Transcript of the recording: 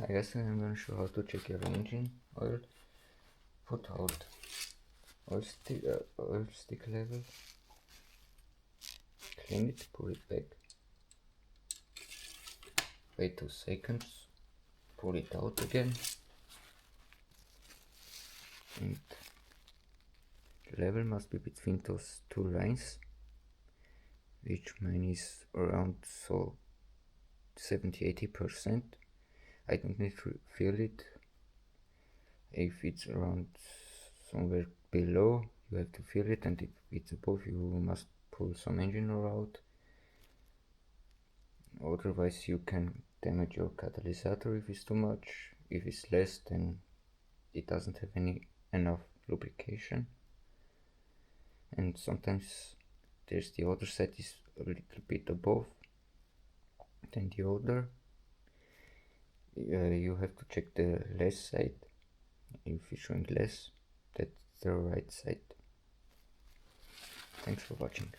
Hi guys, I'm going to show how to check your engine oil. Put out oil stick level, clean it, put it back, wait 2 seconds, pull it out again, and the level must be between those two lines, which mine is around 70-80%. I don't need to feel it. If it's around somewhere below, you have to feel it, and if it's above, you must pull some engine oil out. Otherwise you can damage your catalyst if it's too much. If it's less, then it doesn't have enough lubrication. And sometimes there's the other side is a little bit above than the other. You have to check the less side. If it's showing less, that's the right side. Thanks for watching.